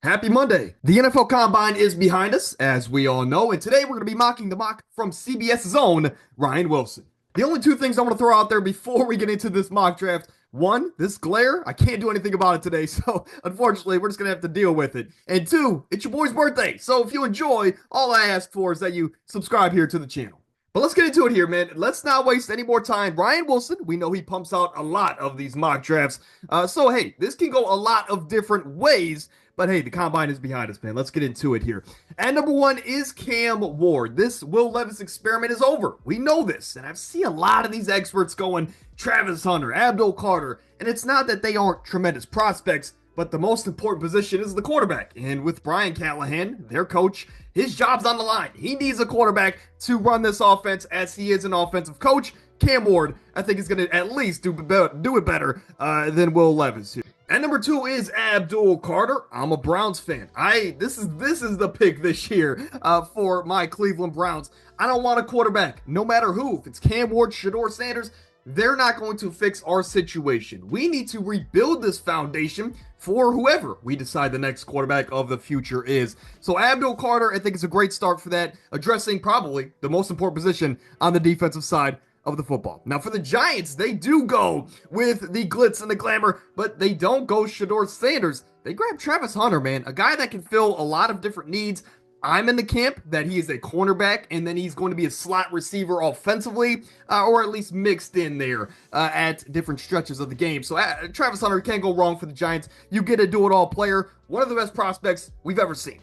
Happy Monday. The NFL Combine is behind us, as we all know, and today we're going to be mocking the mock from CBS's own Ryan Wilson. The only two things I want to throw out there before we get into this mock draft. One, this glare, I can't do anything about it today, so unfortunately, we're just going to have to deal with it. And two, it's your boy's birthday, so if you enjoy, all I ask for is that you subscribe here to the channel. But let's get into it here, man. Let's not waste any more time. Ryan Wilson, we know he pumps out a lot of these mock drafts. So, hey, this can go a lot of different ways. But hey, the combine is behind us, man. Let's get into it here. And number one is Cam Ward. This Will Levis experiment is over. We know this. And I've seen a lot of these experts going Travis Hunter, Abdul Carter. And it's not that they aren't tremendous prospects, but the most important position is the quarterback. And with Brian Callahan, their coach, his job's on the line. He needs a quarterback to run this offense as he is an offensive coach. Cam Ward, I think, is going to at least do it better than Will Levis here. And number two is Abdul Carter. I'm a Browns fan. This is the pick this year for my Cleveland Browns. I don't want a quarterback, no matter who. If it's Cam Ward, Shedeur Sanders, they're not going to fix our situation. We need to rebuild this foundation for whoever we decide the next quarterback of the future is. So Abdul Carter, I think, is a great start for that, addressing probably the most important position on the defensive side of the football. Now for the Giants, they do go with the glitz and the glamour, but they don't go Shedeur Sanders. They grab Travis Hunter, man, a guy that can fill a lot of different needs. I'm in the camp that he is a cornerback, and then he's going to be a slot receiver offensively, or at least mixed in there at different stretches of the game. So Travis Hunter can't go wrong for the Giants. You get a do-it-all player, one of the best prospects we've ever seen.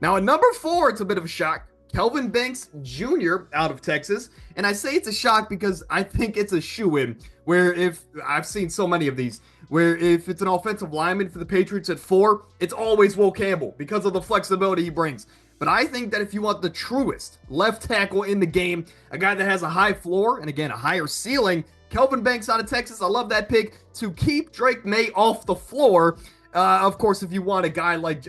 Now at number four, it's a bit of a shock. Kelvin Banks Jr. out of Texas. And I say it's a shock because I think it's a shoo-in, where if I've seen so many of these, where if it's an offensive lineman for the Patriots at 4, it's always Will Campbell because of the flexibility he brings. But I think that if you want the truest left tackle in the game, a guy that has a high floor and again a higher ceiling, Kelvin Banks out of Texas, I love that pick to keep Drake May off the floor. Of course, if you want a guy like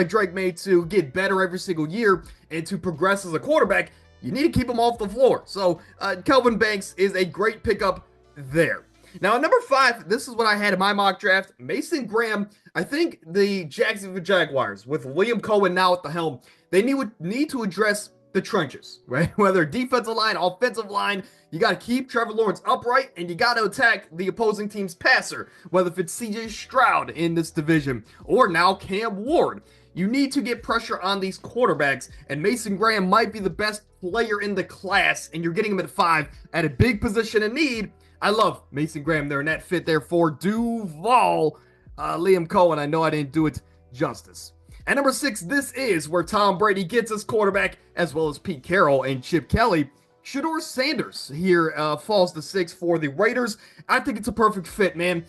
Drake May to get better every single year and to progress as a quarterback, you need to keep him off the floor. So Kelvin Banks is a great pickup there. Now, at number 5, this is what I had in my mock draft. Mason Graham. I think the Jacksonville Jaguars, with Liam Cohen now at the helm, they need to address the trenches, right? Whether defensive line, offensive line, you got to keep Trevor Lawrence upright, and you got to attack the opposing team's passer, whether if it's C.J. Stroud in this division or now Cam Ward. You need to get pressure on these quarterbacks, and Mason Graham might be the best player in the class, and you're getting him at 5 at a big position of need. I love Mason Graham there, and that fit there for Duval. Liam Cohen, I know I didn't do it justice. At number 6, this is where Tom Brady gets his quarterback, as well as Pete Carroll and Chip Kelly. Shedeur Sanders here falls to 6 for the Raiders. I think it's a perfect fit, man.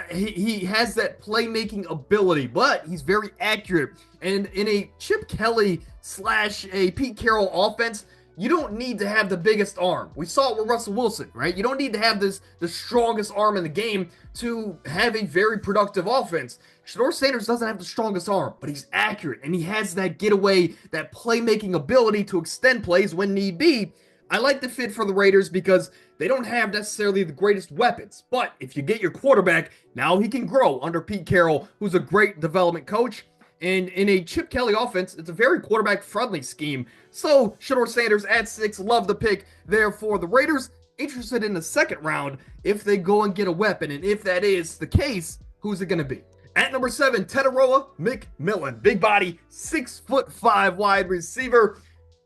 He has that playmaking ability, but he's very accurate. And in a Chip Kelly / a Pete Carroll offense, you don't need to have the biggest arm. We saw it with Russell Wilson, right? You don't need to have the strongest arm in the game to have a very productive offense. Shedeur Sanders doesn't have the strongest arm, but he's accurate, and he has that getaway, that playmaking ability to extend plays when need be. I like the fit for the Raiders because they don't have necessarily the greatest weapons, but if you get your quarterback, now he can grow under Pete Carroll, who's a great development coach. And in a Chip Kelly offense, it's a very quarterback-friendly scheme. So, Shedeur Sanders at 6, love the pick there for the Raiders. Interested in the second round if they go and get a weapon. And if that is the case, who's it going to be? At number 7, Tetairoa McMillan. Big body, 6'5" wide receiver,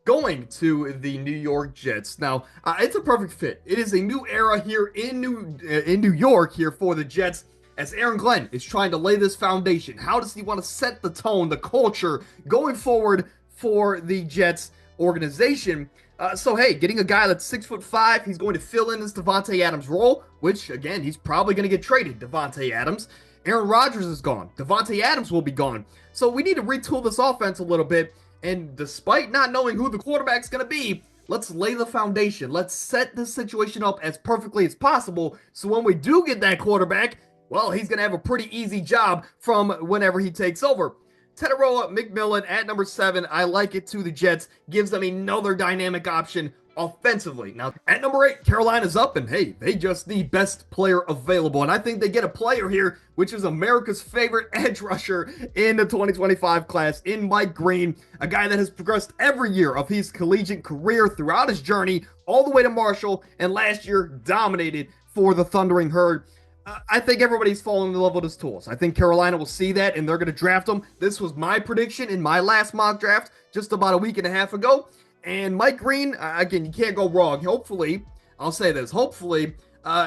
going to the New York Jets. Now, it's a perfect fit. It is a new era here in New York here for the Jets, as Aaron Glenn is trying to lay this foundation. How does he want to set the tone, the culture going forward for the Jets organization? So, hey, getting a guy that's 6'5", he's going to fill in this Davante Adams role, which, again, he's probably going to get traded, Davante Adams. Aaron Rodgers is gone. Davante Adams will be gone. So we need to retool this offense a little bit. And despite not knowing who the quarterback's going to be, let's lay the foundation. Let's set this situation up as perfectly as possible. So when we do get that quarterback, well, he's going to have a pretty easy job from whenever he takes over. Tetairoa McMillan at number 7. I like it to the Jets. Gives them another dynamic option offensively. Now, at number 8, Carolina's up, and hey, they just need best player available. And I think they get a player here, which is America's favorite edge rusher in the 2025 class, in Mike Green, a guy that has progressed every year of his collegiate career throughout his journey, all the way to Marshall, and last year dominated for the Thundering Herd. I think everybody's falling in love with his tools. I think Carolina will see that, and they're going to draft him. This was my prediction in my last mock draft just about a week and a half ago. And Mike Green, again, you can't go wrong. Hopefully, I'll say this, hopefully,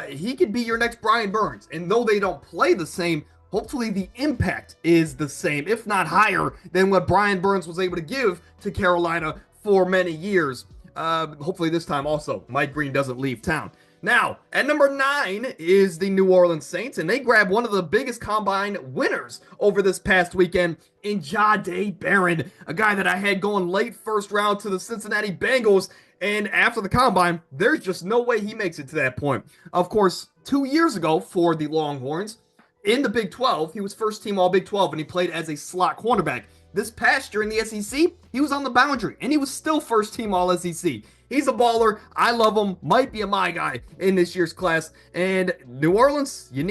he could be your next Brian Burns. And though they don't play the same, hopefully the impact is the same, if not higher, than what Brian Burns was able to give to Carolina for many years. Hopefully this time also, Mike Green doesn't leave town. Now, at number 9 is the New Orleans Saints, and they grabbed one of the biggest combine winners over this past weekend in Jahdae Barron, a guy that I had going late first round to the Cincinnati Bengals, and after the combine, there's just no way he makes it to that point. Of course, 2 years ago for the Longhorns, in the Big 12, he was first team All Big 12, and he played as a slot cornerback. This past year in the SEC, he was on the boundary, and he was still first team All SEC. He's a baller. I love him. Might be a my guy in this year's class. And New Orleans, you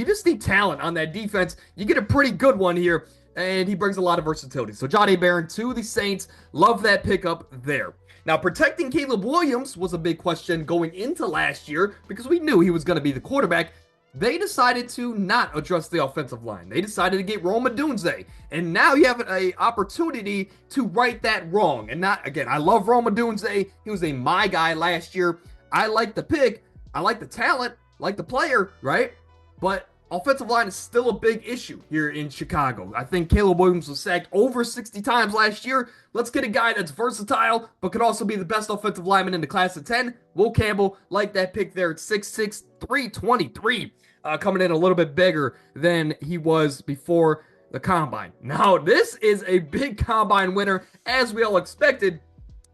just need talent on that defense. You get a pretty good one here, and he brings a lot of versatility. So Jahdae Barron to the Saints. Love that pickup there. Now, protecting Caleb Williams was a big question going into last year because we knew he was going to be the quarterback. They decided to not address the offensive line. They decided to get Rome Odunze. And now you have an opportunity to right that wrong. And not, again, I love Rome Odunze. He was my guy last year. I like the pick. I like the talent, like the player, right? But offensive line is still a big issue here in Chicago. I think Caleb Williams was sacked over 60 times last year. Let's get a guy that's versatile, but could also be the best offensive lineman in the class of 10. Will Campbell, like that pick there at 6'6", 323. Coming in a little bit bigger than he was before the combine. Now, this is a big combine winner, as we all expected,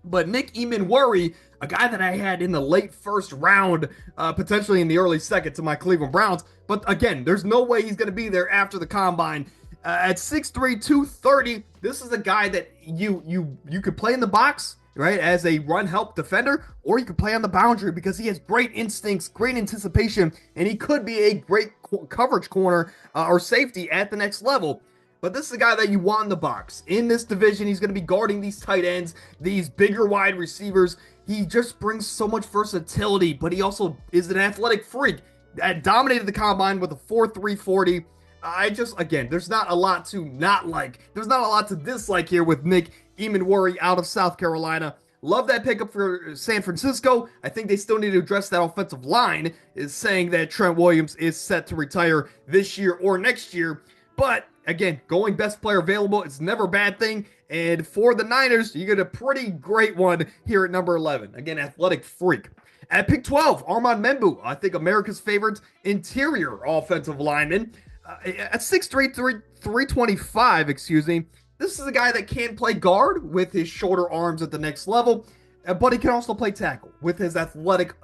but Nick Emmanwori, a guy that I had in the late first round, potentially in the early second to my Cleveland Browns, but again, there's no way he's going to be there after the combine. At 6'3", 230, this is a guy that you could play in the box, right, as a run help defender, or you could play on the boundary because he has great instincts, great anticipation, and he could be a great coverage corner or safety at the next level. But this is a guy that you want in the box. In this division, he's going to be guarding these tight ends, these bigger wide receivers. He just brings so much versatility, but he also is an athletic freak that dominated the combine with a 4.3 40. Again, there's not a lot to not like. There's not a lot to dislike here with Nick Emmanwori out of South Carolina. Love that pickup for San Francisco. I think they still need to address that offensive line, is saying that Trent Williams is set to retire this year or next year. But again, going best player available, it's never a bad thing. And for the Niners, you get a pretty great one here at number 11. Again, athletic freak. At pick 12, Armand Membou, I think America's favorite interior offensive lineman. At 6'3", 325, this is a guy that can play guard with his shorter arms at the next level, but he can also play tackle with his athletic,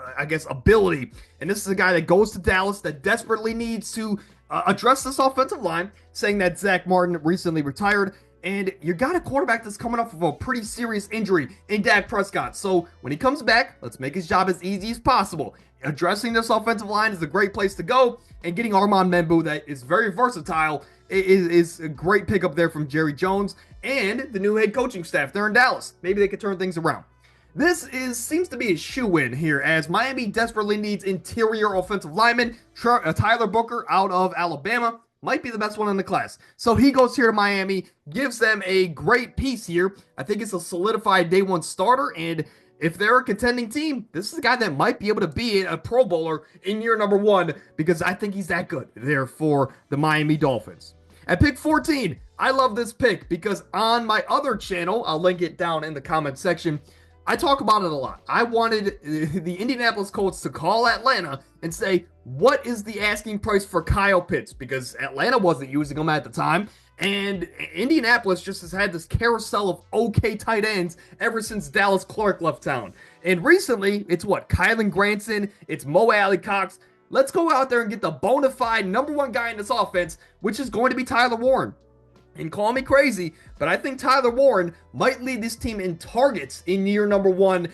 ability. And this is a guy that goes to Dallas that desperately needs to address this offensive line, saying that Zach Martin recently retired. And you got a quarterback that's coming off of a pretty serious injury in Dak Prescott. So when he comes back, let's make his job as easy as possible. Addressing this offensive line is a great place to go. And getting Armand Membou, that is very versatile, is a great pickup there from Jerry Jones and the new head coaching staff there in Dallas. Maybe they could turn things around. This seems to be a shoe-in here, as Miami desperately needs interior offensive lineman. Tyler Booker out of Alabama might be the best one in the class. So he goes here to Miami, gives them a great piece here. I think it's a solidified day one starter, and if they're a contending team, this is a guy that might be able to be a Pro Bowler in year number 1, because I think he's that good there for the Miami Dolphins. At pick 14, I love this pick because on my other channel, I'll link it down in the comment section, I talk about it a lot. I wanted the Indianapolis Colts to call Atlanta and say, what is the asking price for Kyle Pitts? Because Atlanta wasn't using him at the time. And Indianapolis just has had this carousel of okay tight ends ever since Dallas Clark left town. And recently, it's what? Kylan Granson, it's Mo Alley-Cox. Let's go out there and get the bona fide number 1 guy in this offense, which is going to be Tyler Warren. And call me crazy, but I think Tyler Warren might lead this team in targets in year number one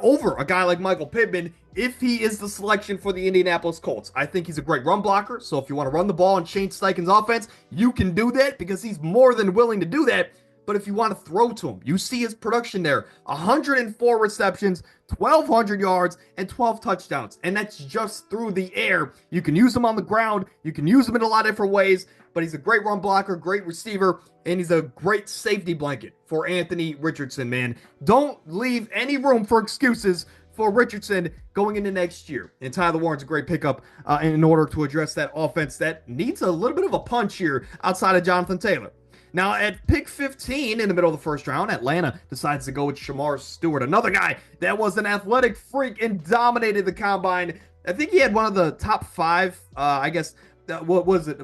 over a guy like Michael Pittman if he is the selection for the Indianapolis Colts. I think he's a great run blocker, so if you want to run the ball in Shane Steichen's offense, you can do that because he's more than willing to do that. But if you want to throw to him, you see his production there: 104 receptions, 1,200 yards, and 12 touchdowns. And that's just through the air. You can use him on the ground. You can use him in a lot of different ways. But he's a great run blocker, great receiver, and he's a great safety blanket for Anthony Richardson, man. Don't leave any room for excuses for Richardson going into next year. And Tyler Warren's a great pickup in order to address that offense that needs a little bit of a punch here outside of Jonathan Taylor. Now, at pick 15 in the middle of the first round, Atlanta decides to go with Shemar Stewart, another guy that was an athletic freak and dominated the combine. I think he had one of the top five, what was it,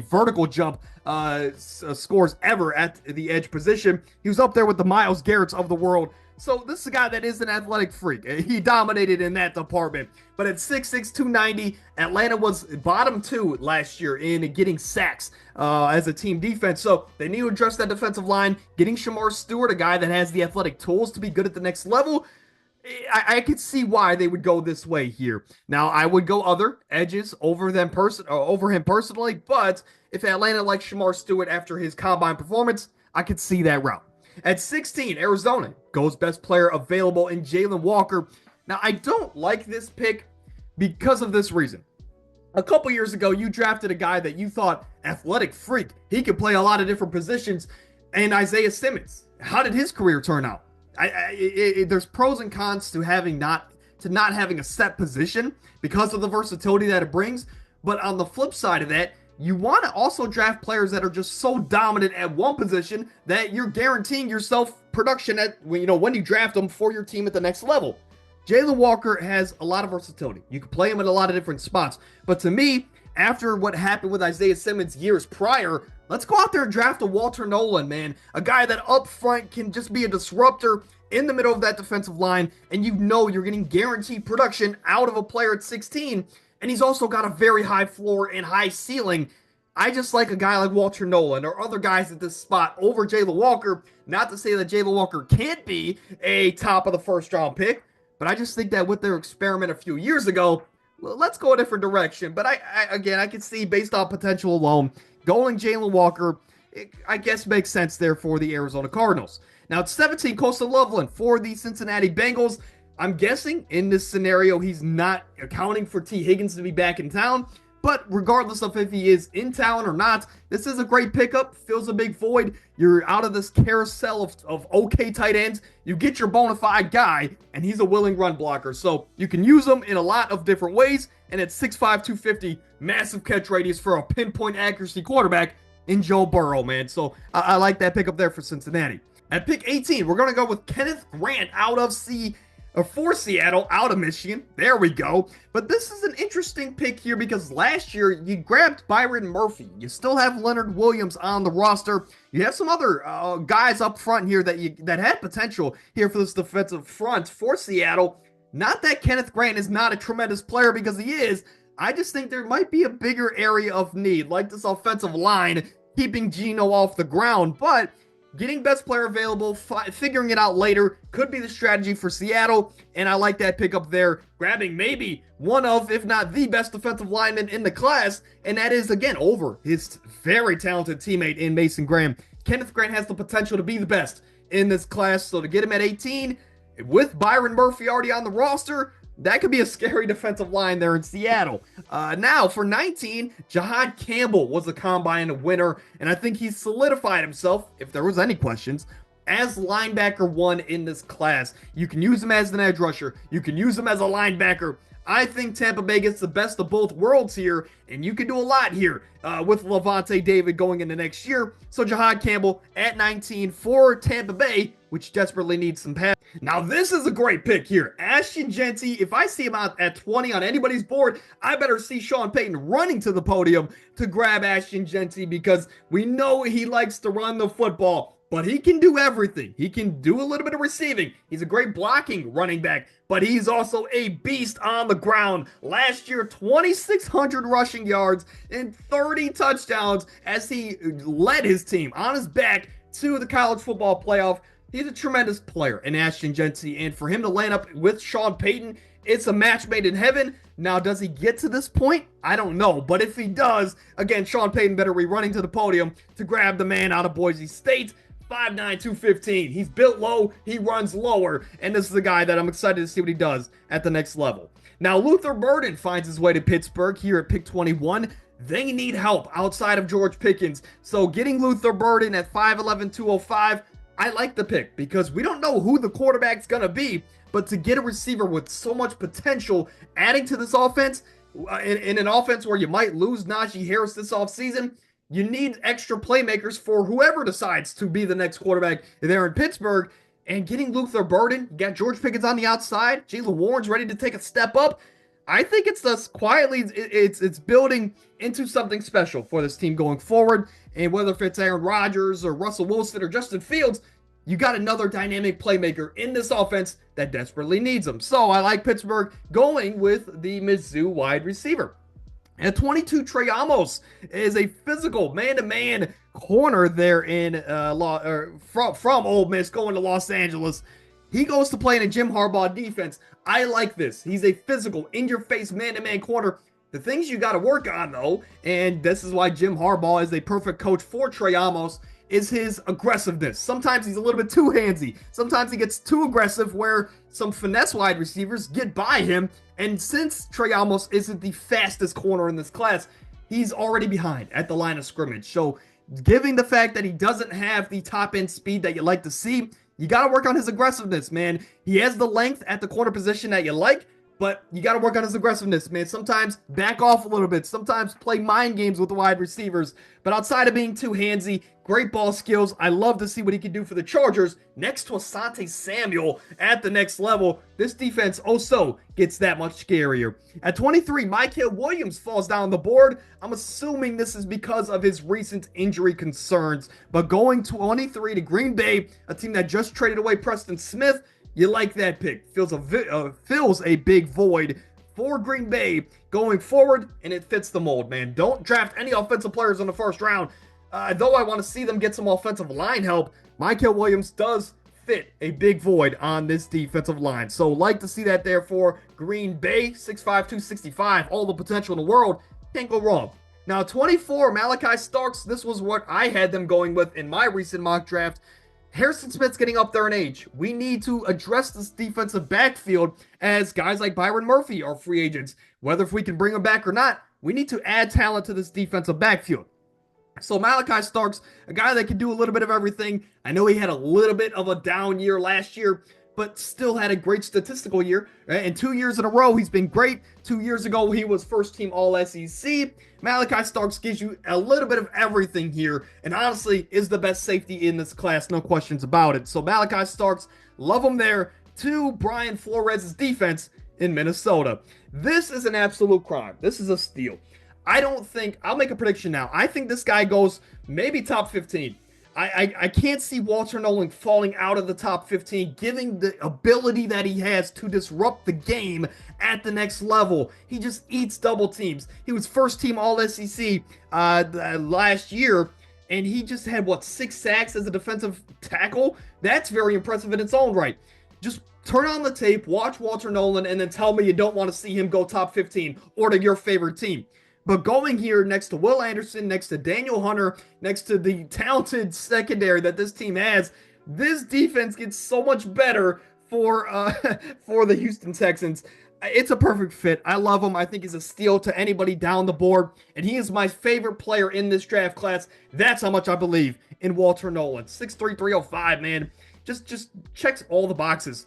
vertical jump scores ever at the edge position. He was up there with the Myles Garretts of the world. So this is a guy that is an athletic freak. He dominated in that department. But at 6'6", 290, Atlanta was bottom 2 last year in getting sacks as a team defense. So they need to address that defensive line. Getting Shemar Stewart, a guy that has the athletic tools to be good at the next level, I could see why they would go this way here. Now, I would go other edges over him personally, but if Atlanta likes Shemar Stewart after his combine performance, I could see that route. At 16, Arizona goes best player available in Jalen Walker. Now, I don't like this pick because of this reason. A couple years ago, you drafted a guy that you thought athletic freak. He could play a lot of different positions, and Isaiah Simmons. How did his career turn out? There's pros and cons to not having a set position because of the versatility that it brings. But on the flip side of that, you want to also draft players that are just so dominant at one position that you're guaranteeing yourself production when you draft them for your team at the next level. Jalen Walker has a lot of versatility. You can play him in a lot of different spots. But to me, after what happened with Isaiah Simmons years prior, let's go out there and draft a Walter Nolan, man. A guy that up front can just be a disruptor in the middle of that defensive line, and you're getting guaranteed production out of a player at 16, and he's also got a very high floor and high ceiling. I just like a guy like Walter Nolan or other guys at this spot over Jalen Walker. Not to say that Jalen Walker can't be a top of the first round pick, but I just think that with their experiment a few years ago, let's go a different direction. But I can see based on potential alone, going Jalen Walker, I guess makes sense there for the Arizona Cardinals. Now, it's 17, Coastal Loveland for the Cincinnati Bengals. I'm guessing in this scenario, he's not accounting for T. Higgins to be back in town. But regardless of if he is in town or not, this is a great pickup. Fills a big void. You're out of this carousel of okay tight ends. You get your bona fide guy, and he's a willing run blocker. So you can use him in a lot of different ways. And at 6'5", 250, massive catch radius for a pinpoint accuracy quarterback in Joe Burrow, man. So I like that pickup there for Cincinnati. At pick 18, we're going to go with Kenneth Grant for Seattle, out of Michigan. There we go. But this is an interesting pick here because last year you grabbed Byron Murphy. You still have Leonard Williams on the roster. You have some other guys up front here that had potential here for this defensive front for Seattle. Not that Kenneth Grant is not a tremendous player, because he is. I just think there might be a bigger area of need, like this offensive line, keeping Geno off the ground. But getting best player available, figuring it out later, could be the strategy for Seattle, and I like that pickup there, grabbing maybe one of, if not the best defensive lineman in the class, and that is, again, over his very talented teammate in Mason Graham. Kenneth Grant has the potential to be the best in this class, so to get him at 18, with Byron Murphy already on the roster, that could be a scary defensive line there in Seattle. Now, for 19, Jahad Campbell was a combine winner, and I think he's solidified himself, if there was any questions, as linebacker 1 in this class. You can use him as an edge rusher. You can use him as a linebacker. I think Tampa Bay gets the best of both worlds here, and you can do a lot here with Lavonte David going into next year. So Jahad Campbell at 19 for Tampa Bay, which desperately needs some pass. Now, this is a great pick here. Ashton Jeanty, if I see him out at 20 on anybody's board, I better see Sean Payton running to the podium to grab Ashton Jeanty, because we know he likes to run the football. but he can do everything. He can do a little bit of receiving. He's a great blocking running back, but he's also a beast on the ground. Last year, 2,600 rushing yards and 30 touchdowns as he led his team on his back to the college football playoff. He's a tremendous player in Ashton Jeanty, and for him to land up with Sean Payton, it's a match made in heaven. Now, does he get to this point? I don't know. But if he does, again, Sean Payton better be running to the podium to grab the man out of Boise State. 5'9", 215. He's built low. He runs lower. And this is a guy that I'm excited to see what he does at the next level. Now, Luther Burden finds his way to Pittsburgh here at pick 21. They need help outside of George Pickens. So getting Luther Burden at 5'11", 205, I like the pick because we don't know who the quarterback's going to be. But to get a receiver with so much potential adding to this offense, in an offense where you might lose Najee Harris this offseason, you need extra playmakers for whoever decides to be the next quarterback there in Pittsburgh. And getting Luther Burden, you got George Pickens on the outside, Jaylen Warren's ready to take a step up. I think it's just quietly, it's building into something special for this team going forward. And whether if it's Aaron Rodgers or Russell Wilson or Justin Fields, you got another dynamic playmaker in this offense that desperately needs them. So I like Pittsburgh going with the Mizzou wide receiver. At 22, Trey Amos is a physical man-to-man corner there in from Ole Miss going to Los Angeles. He goes to play in a Jim Harbaugh defense. I like this. He's a physical, in-your-face man-to-man corner. The things you got to work on, though, and this is why Jim Harbaugh is a perfect coach for Trey Amos, is his aggressiveness. Sometimes he's a little bit too handsy. Sometimes he gets too aggressive where some finesse wide receivers get by him. And since Trey Amos isn't the fastest corner in this class, he's already behind at the line of scrimmage. So given the fact that he doesn't have the top end speed that you like to see, you got to work on his aggressiveness, man. He has the length at the corner position that you like, but you got to work on his aggressiveness, man. Sometimes back off a little bit. Sometimes play mind games with the wide receivers. But outside of being too handsy, great ball skills. I love to see what he can do for the Chargers next to Asante Samuel at the next level. This defense also gets that much scarier. At 23, Mykel Williams falls down the board. I'm assuming this is because of his recent injury concerns. But going 23 to Green Bay, a team that just traded away Preston Smith, you like that pick. Fills a big void for Green Bay going forward, and it fits the mold, man. Don't draft any offensive players in the first round. Though I want to see them get some offensive line help, Mykel Williams does fit a big void on this defensive line. So like to see that there for Green Bay. 6'5", 265, all the potential in the world. Can't go wrong. Now 24, Malachi Starks. This was what I had them going with in my recent mock draft. Harrison Smith's getting up there in age. We need to address this defensive backfield as guys like Byron Murphy are free agents. Whether if we can bring them back or not, we need to add talent to this defensive backfield. So Malachi Starks, a guy that can do a little bit of everything. I know he had a little bit of a down year last year, but still had a great statistical year. And 2 years in a row, he's been great. 2 years ago, he was first team All-SEC. Malachi Starks gives you a little bit of everything here, and honestly is the best safety in this class, no questions about it. So Malachi Starks, love him there. To Brian Flores' defense in Minnesota. This is an absolute crime. This is a steal. I'll make a prediction now. I think this guy goes maybe top 15. I can't see Walter Nolen falling out of the top 15, given the ability that he has to disrupt the game at the next level. He just eats double teams. He was first team All-SEC last year, and he just had, 6 sacks as a defensive tackle? That's very impressive in its own right. Just turn on the tape, watch Walter Nolen, and then tell me you don't want to see him go top 15 or to your favorite team. But going here next to Will Anderson, next to Daniel Hunter, next to the talented secondary that this team has, this defense gets so much better for the Houston Texans. It's a perfect fit. I love him. I think he's a steal to anybody down the board, and he is my favorite player in this draft class. That's how much I believe in Walter Nolen. 6'3", 305, man. Just checks all the boxes.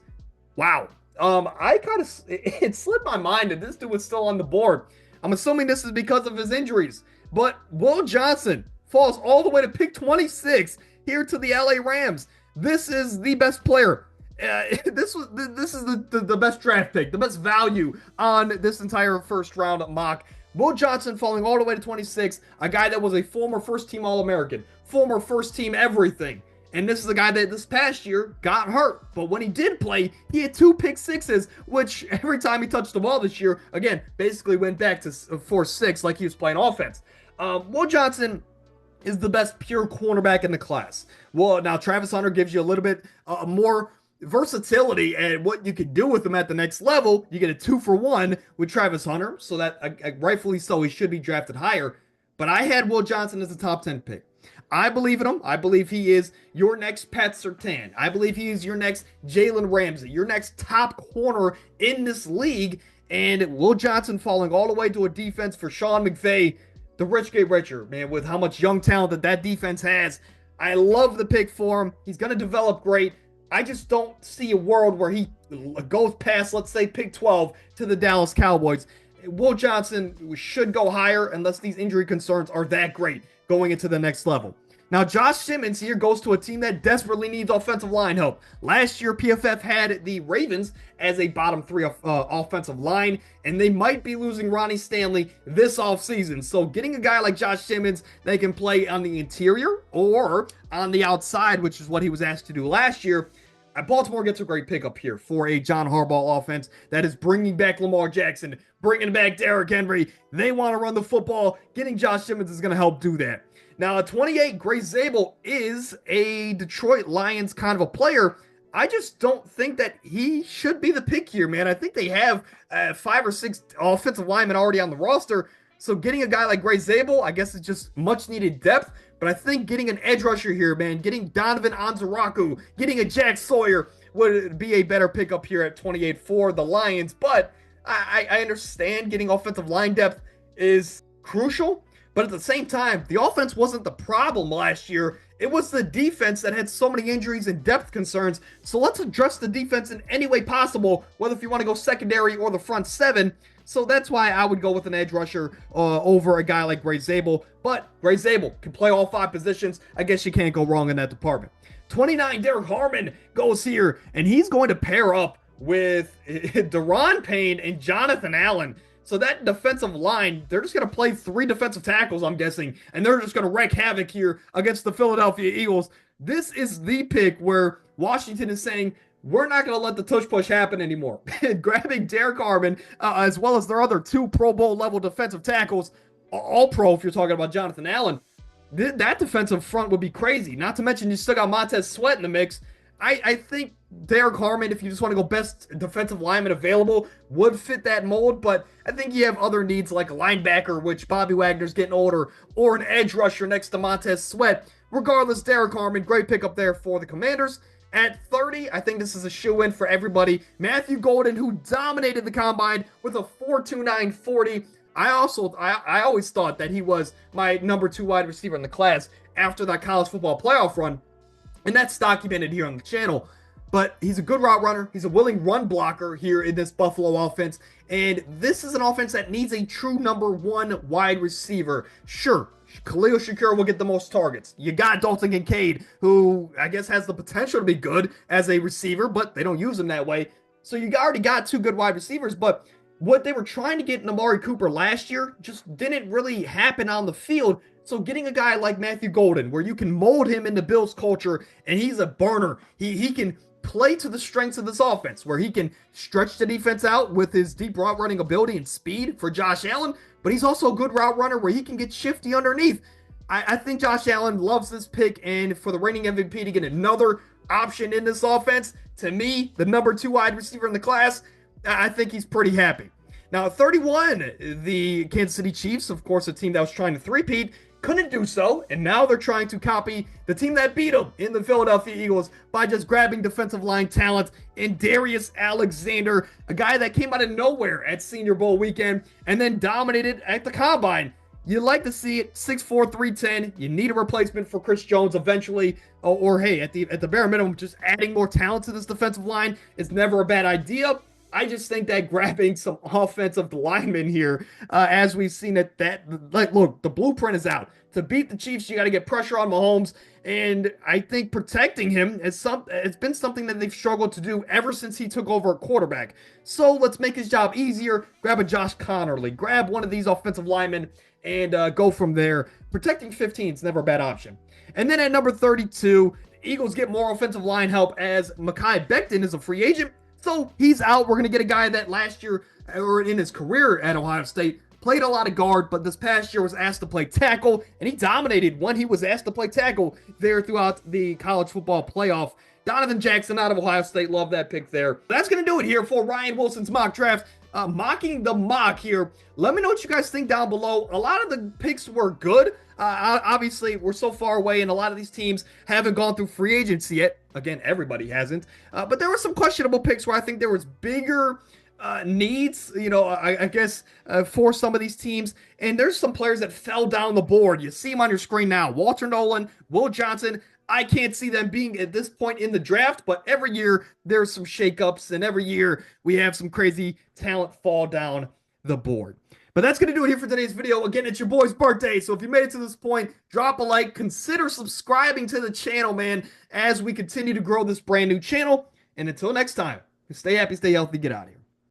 Wow. It slipped my mind that this dude was still on the board. I'm assuming this is because of his injuries. But Will Johnson falls all the way to pick 26 here to the LA Rams. This is the best player. This is the best draft pick, the best value on this entire first round mock. Will Johnson falling all the way to 26, a guy that was a former first-team All-American, former first-team everything. And this is a guy that this past year got hurt. But when he did play, he had 2 pick-6s, which every time he touched the ball this year, again, basically went back to 4-6 like he was playing offense. Will Johnson is the best pure cornerback in the class. Well, now Travis Hunter gives you a little bit more versatility and what you can do with him at the next level. You get a 2-for-1 with Travis Hunter, so that rightfully so, he should be drafted higher. But I had Will Johnson as a top 10 pick. I believe in him. I believe he is your next Pat Surtain. I believe he is your next Jalen Ramsey, your next top corner in this league. And Will Johnson falling all the way to a defense for Sean McVay, the rich get richer, man, with how much young talent that defense has. I love the pick for him. He's going to develop great. I just don't see a world where he goes past, let's say, pick 12 to the Dallas Cowboys. Will Johnson should go higher unless these injury concerns are that great going into the next level. Now, Josh Simmons here goes to a team that desperately needs offensive line help. Last year, PFF had the Ravens as a bottom 3 offensive line, and they might be losing Ronnie Stanley this offseason. So getting a guy like Josh Simmons that can play on the interior or on the outside, which is what he was asked to do last year, Baltimore gets a great pickup here for a John Harbaugh offense that is bringing back Lamar Jackson, bringing back Derrick Henry. They want to run the football. Getting Josh Simmons is going to help do that. Now, at 28, Grace Zabel is a Detroit Lions kind of a player. I just don't think that he should be the pick here, man. I think they have 5 or 6 offensive linemen already on the roster. So getting a guy like Grace Zabel, I guess it's just much needed depth. But I think getting an edge rusher here, man, getting Donovan Onwuzurike, getting a Jack Sawyer would be a better pickup here at 28 for the Lions. But I understand getting offensive line depth is crucial. But at the same time, the offense wasn't the problem last year. It was the defense that had so many injuries and depth concerns. So let's address the defense in any way possible, whether if you want to go secondary or the front 7. So that's why I would go with an edge rusher over a guy like Grace Zabel. But Grace Zabel can play all 5 positions. I guess you can't go wrong in that department. 29, Derek Harmon goes here, and he's going to pair up with Daron Payne and Jonathan Allen. So that defensive line, they're just going to play 3 defensive tackles, I'm guessing, and they're just going to wreak havoc here against the Philadelphia Eagles. This is the pick where Washington is saying, we're not going to let the tush push happen anymore. Grabbing Derek Harmon, as well as their other 2 Pro Bowl level defensive tackles, all pro if you're talking about Jonathan Allen. That defensive front would be crazy. Not to mention you still got Montez Sweat in the mix. I think Derek Harmon, if you just want to go best defensive lineman available, would fit that mold. But I think you have other needs like a linebacker, which Bobby Wagner's getting older, or an edge rusher next to Montez Sweat. Regardless, Derek Harmon, great pickup there for the Commanders. At 30, I think this is a shoe-in for everybody. Matthew Golden, who dominated the combine with a 4.29 40. I always thought that he was my number 2 wide receiver in the class after that college football playoff run. And that's documented here on the channel. But he's a good route runner. He's a willing run blocker here in this Buffalo offense. And this is an offense that needs a true number 1 wide receiver. Sure, Khalil Shakir will get the most targets. You got Dalton Kincaid, who I guess has the potential to be good as a receiver, but they don't use him that way. So you already got 2 good wide receivers, but what they were trying to get in Amari Cooper last year just didn't really happen on the field. So getting a guy like Matthew Golden, where you can mold him into Bills culture, and he's a burner. He can play to the strengths of this offense, where he can stretch the defense out with his deep route running ability and speed for Josh Allen, but he's also a good route runner where he can get shifty underneath. I think Josh Allen loves this pick, and for the reigning MVP to get another option in this offense, to me, the number 2 wide receiver in the class, I think he's pretty happy. Now, at 31, the Kansas City Chiefs, of course, a team that was trying to three-peat, couldn't do so, and now they're trying to copy the team that beat them in the Philadelphia Eagles by just grabbing defensive line talent in Darius Alexander, a guy that came out of nowhere at Senior Bowl weekend and then dominated at the Combine. You like to see it, 6'4", 310. You need a replacement for Chris Jones eventually, or hey, at the bare minimum, just adding more talent to this defensive line is never a bad idea. I just think that grabbing some offensive linemen here, as we've seen look, the blueprint is out. To beat the Chiefs, you got to get pressure on Mahomes, and I think protecting him it's been something that they've struggled to do ever since he took over at quarterback. So let's make his job easier. Grab a Josh Connerly, grab one of these offensive linemen, and go from there. Protecting 15 is never a bad option. And then at number 32, Eagles get more offensive line help as Mekhi Becton is a free agent. So he's out. We're going to get a guy that last year or in his career at Ohio State played a lot of guard, but this past year was asked to play tackle, and he dominated when he was asked to play tackle there throughout the college football playoff. Donovan Jackson out of Ohio State. Love that pick there. That's going to do it here for Ryan Wilson's mock draft. Mocking the mock here. Let me know what you guys think down below. A lot of the picks were good. Obviously, we're so far away, and a lot of these teams haven't gone through free agency yet. Again, everybody hasn't. But there were some questionable picks where I think there was bigger needs, I guess, for some of these teams. And there's some players that fell down the board. You see them on your screen now. Walter Nolan, Will Johnson. I can't see them being at this point in the draft, but every year there's some shakeups, and every year we have some crazy talent fall down the board. But that's going to do it here for today's video. Again, it's your boy's birthday, so if you made it to this point, drop a like, consider subscribing to the channel, man, as we continue to grow this brand new channel. And until next time, stay happy, stay healthy, get out of here.